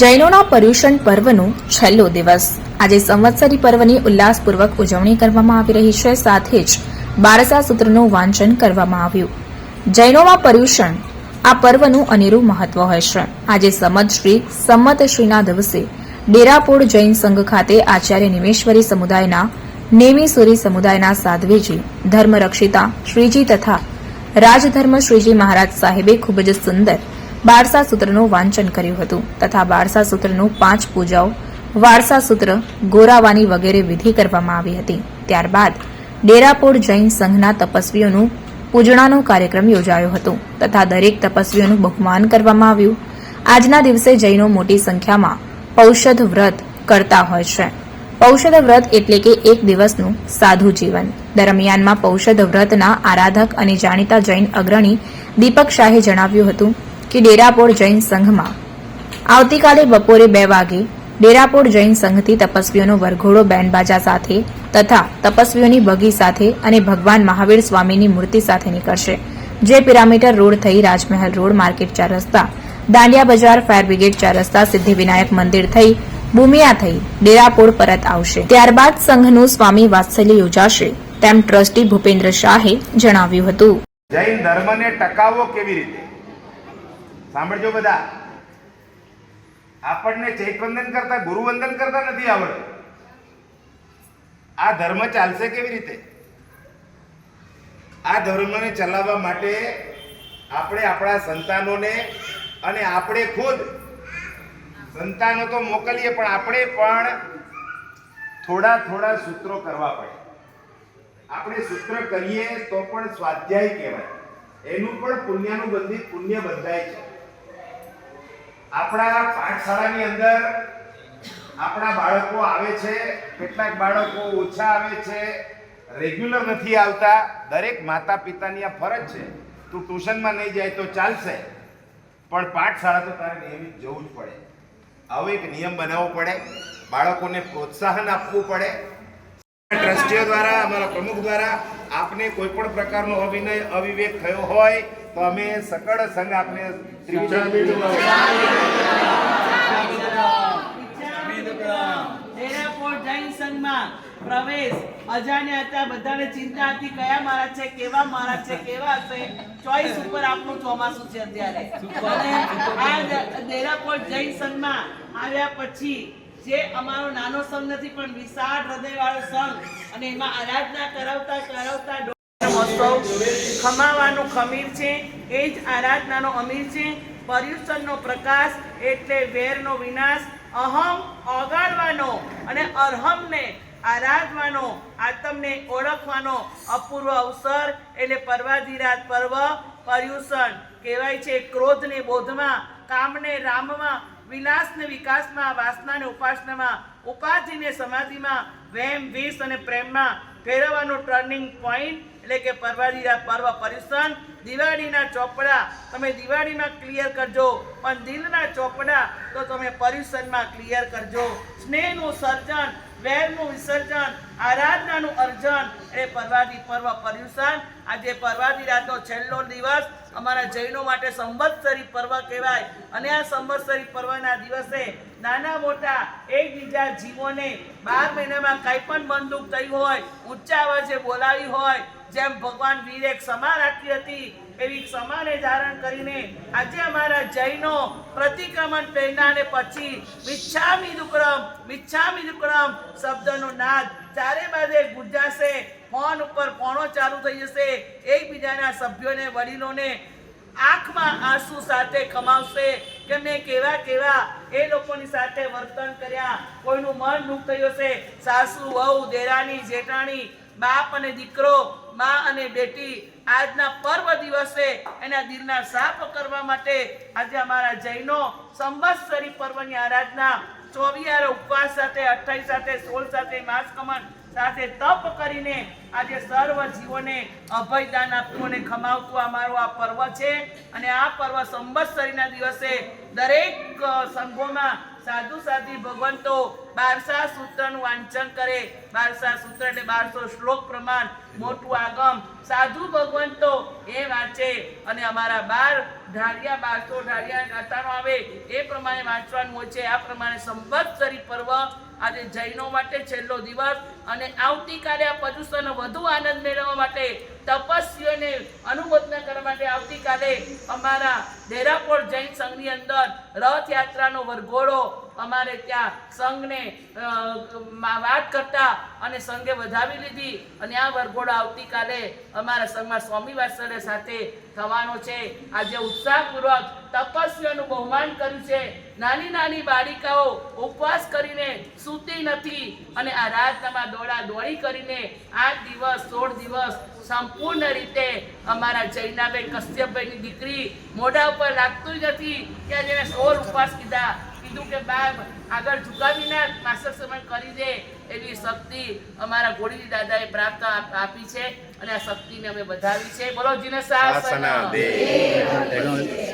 જૈનોના પર્યુષણ પર્વનો છેલ્લો દિવસ આજે સંવત્સરી પર્વની ઉલ્લાસપૂર્વક ઉજવણી કરવામાં આવી રહી છે। સાથે જ બારસા સૂત્રનું વાંચન કરવામાં આવ્યું। જૈનોમાં પર્યુષણ આ પર્વનું અનેરું મહત્વ હોય છે। આજે સંમતશ્રીના દિવસે ડેરાપોળ જૈન સંઘ ખાતે આચાર્ય નિમેશ્વરી સમુદાયના નેમિસુરી સમુદાયના સાધ્વીજી ધર્મરક્ષિતા શ્રીજી તથા રાજધર્મ શ્રીજી મહારાજ સાહેબે ખૂબ જ સુંદર બારસા સૂત્રનું વાંચન કર્યું હતું તથા બારસા સૂત્રનું 5 પૂજાઓ વારસા સૂત્ર ગોરાવાની વગેરે વિધિ કરવામાં આવી હતી। ત્યારબાદ ડેરાપોળ જૈન સંઘના તપસ્વીઓનું પૂજણાનો કાર્યક્રમ યોજાયો હતો તથા દરેક તપસ્વીઓનું બહુમાન કરવામાં આવ્યું। આજના દિવસે જૈનો મોટી સંખ્યામાં પૌષધ વ્રત કરતા હોય છે। પૌષધ વ્રત એટલે કે એક દિવસનું સાધુ જીવન દરમિયાનમાં પૌષધ વ્રતના આરાધક અને જાણીતા જૈન અગ્રણી દીપક શાહે જણાવ્યું હતું કે ડેરાપોળ જૈન સંઘમાં આવતીકાલે બપોરે 2 વાગે ડેરાપોળ જૈન સંઘથી તપસ્વીઓનો વરઘોડો બેન્ડબાજા સાથે તથા તપસ્વીઓની બગી સાથે અને ભગવાન મહાવીર સ્વામીની મૂર્તિ સાથે નીકળશે, જે પિરામીટર રોડ થઈ રાજમહેલ રોડ માર્કેટ 4 રસ્તા દાંડિયા બજાર ફાયર બ્રિગેડ 4 રસ્તા સિદ્ધિવિનાયક મંદિર થઈ ભૂમિયા થઈ ડેરાપોળ પરત આવશે। ત્યારબાદ સંઘનું સ્વામી વાત્સલ્ય યોજાશે તેમ ટ્રસ્ટી ભૂપેન્દ્ર શાહે જણાવ્યું હતું। જૈન ધર્મને ટકાવવો કેવી રીતે સાંભળજો બધા। આપણને ચૈતવંદન કરતા ગુરુવંદન કરતા નથી આવડતું। આ ધર્મ ચાલશે કેવી રીતે? આ ધર્મને ચલાવવા માટે આપણે આપણા સંતાનોને અને આપણે ખુદ સંતાનો તો મોકલીએ પણ આપણે પણ થોડા થોડા સૂત્રો કરવા પડે। આપણે સૂત્ર કરીએ તો પણ સ્વાધ્યાય કહેવાય, એનું પણ પુણ્ય બંધાય છે। આપણા પાઠશાળાની અંદર આપણા બાળકો આવે છે, કેટલાક બાળકો ઓછા આવે છે, રેગ્યુલર નથી આવતા। દરેક માતા પિતાની આ ફરજ છે, તું ટ્યુશનમાં નહીં જાય તો ચાલશે પણ પાઠશાળા તો તારે નિયમિત જવું જ પડે। આવો એક નિયમ બનાવવો પડે, બાળકોને પ્રોત્સાહન આપવું પડે। ટ્રસ્ટીઓ દ્વારા, અમારા પ્રમુખ દ્વારા આપને કોઈ પણ પ્રકારનો અવિનય અવિવેક થયો હોય તો અમે સકળ સંઘ આપને ડેરાપોળ જૈન સંઘમાં પ્રવેશ અજાણ્યા હતા, બધાને ચિંતા હતી કયા મહારાજ છે, કેવા મહારાજ છે, કેવા હશે। ચોઈસ ઉપર આપણું ચોમાસું છે અત્યારે। આ ડેરાપોળ જૈન સંઘમાં આવ્યા પછી જે અમારો નાનો સંઘ નથી પણ વિશાળ હૃદયવાળો સંઘ અને એમાં આરાધના કરાવતા ખમાવાનું ખમીર છે, એ જ આરાધનાનો અમીર છે। પર્યુષણનો પ્રકાશ એટલે વેરનો વિનાશ, અહમ ઓગાળવાનો અને અરહમને આરાધવાનો, આત્મને ઓળખવાનો અપૂર્વ અવસર એટલે પર્વાધિરાજ પર્વ પર્યુષણ કહેવાય છે। ક્રોધને બોધમાં, કામને રામમાં, વિનાશને વિકાસમાં, વાસનાને ઉપાસનામાં, ઉપાધિને સમાધિમાં, વેમ વિષ અને પ્રેમમાં ફેરવવાનો ટર્નિંગ પોઈન્ટ એટલે કે પર્વાધિરાજ પર્વ પર્યુષણ। દિવાળીના ચોપડા તમે દિવાળીમાં ક્લિયર કરજો પણ દિલના ચોપડા તો તમે પર્યુષણમાં ક્લિયર કરજો। સ્નેહનું સર્જન, વેરનું વિસર્જન, આરાધનાનું અર્જન એ પર્વાધિ પર્વ પર્યુષણ। આજે પર્વાધિરાજનો છેલ્લો દિવસ અમારા જૈનો માટે સંવત્સરી પર્વ કહેવાય અને આ સંવત્સરી પર્વના દિવસે નાના મોટા એકબીજા જીવોને 12 મહિનામાં કંઈ પણ બંદૂક થઈ હોય, ઊંચા અવાજે બોલાવી હોય, જેમ ભગવાન વીરે ક્ષમા રાખી હતી એવી ક્ષમાને ધારણ કરીને આજે અમારા જૈનો પ્રતિક્રમણ પહેરનાને પછી મિચ્છામિ દુક્કડમ શબ્દનો નાદ ચારે બાજુ ગુંજાશે। ફોન ઉપર ફોનો ચાલુ થઈ જશે, એકબીજાના સભ્યોને વડીલોને આંખમાં આંસુ સાથે કમાવશે કે મેં કેવા એ લોકોની સાથે વર્તન કર્યા। કોઈનું મન દુઃખ થયું હશે, સાસુ વહુ દેરાણી જેઠાણી, બાપ અને દીકરો, માં અને બેટી આજના પર્વ દિવસે એના દિલના સાફ કરવા માટે આજે અમારા જૈનો સંવત્સરી પર્વની આરાધના 24 ઉપવાસ સાથે, 28 સાથે, 16 સાથે, માસ કમન સાથે તપ કરીને આજે સર્વ જીવોને અભયદાન આપ્યું અને ખમાવતું અમારું આ પર્વ છે। અને આ પર્વ સંવત્સરીના દિવસે દરેક સંઘોમાં સાધુ સાધી ભગવંતો બારસા સૂત્રનું વાંચન કરે। 1200 સૂત્ર એટલે 1200 શ્લોક પ્રમાણ મોટું આગમ સાધુ ભગવંતો એ વાંચે અને અમારા 12 ઢાળિયા ગાતાનો આવે એ પ્રમાણે વાંચવાનું હોય છે. આ પ્રમાણે સંવત્સરી પર્વ આજે જૈનો માટે છેલ્લો દિવસ અને આવતીકાલે આ પર્યુષણનો વધુ આનંદ મેળવવા માટે તપસ્વીઓને અનુમોદના કરવા માટે આવતીકાલે અમારા ડેરાપોર જૈન સંઘની અંદર રથયાત્રાનો વરઘોડો અમારે ત્યાં સંઘને વાત કરતા અને સંઘે વધાવી લીધી અને આ વરઘોડો આવતીકાલે અમારા સંઘમાં સ્વામી વાત્સલ્ય સાથે થવાનો છે. આજે ઉત્સાહપૂર્વક તપસ્વીઓનું બહુમાન કર્યું છે. નાની નાની બાળિકાઓ ઉપવાસ કરીને સૂતી નથી અને આરાધનામાં દોડી કરીને 8 દિવસ 16 દિવસ સંપૂર્ણ રીતે અમારા જૈનાબેન કશ્યપભાઈની દીકરી મોઢા ઉપર લાગતું જ નથી કે જેને 16 ઉપવાસ કીધું કે બા આગળ ઝુકાવીને માસક સમય કરી દે એવી શક્તિ અમારા ગોળીજી દાદાએ પ્રાપ્ત આપી છે અને આ શક્તિને અમે વધાવી છે. બોલો જીને શાસન.